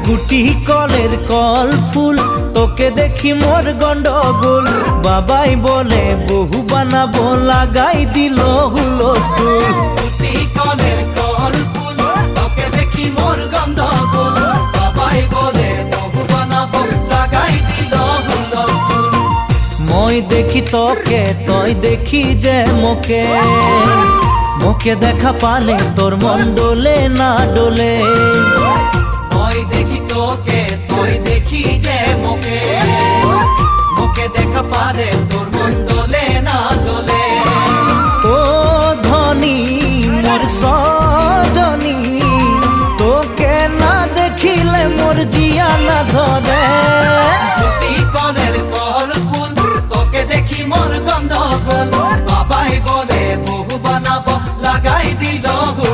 গুটি কলের কল ফুল, তোকে দেখি মোর গন্ডগোল। বাবাই বলে বহু বানাবো, লাগাই দিল হুলস্থুল। গুটি কলের কল ফুল, তোকে দেখি মোর গন্ডগোল। বাবাই বলে বহু বানাবো, লাগাই দিল হুলস্থুল। মই দেখি তোকে, তই দেখি যে মোকে, মোকে দেখা পালে তোর মন ডোলে না ডোলে। মই দেখি তোকে, তুই দেখি যে মোকে, মোকে দেখা পারে তোর মন দোলে না দোলে। ও ধনী মোর সজনী, তোকে না দেখিলে মোর জিয়া না ধরে। গুটি কলের কল ফুল, তোকে দেখি মোর গন্ধগোল। বাবাই বলে বহু বানাবো, লাগাই দিল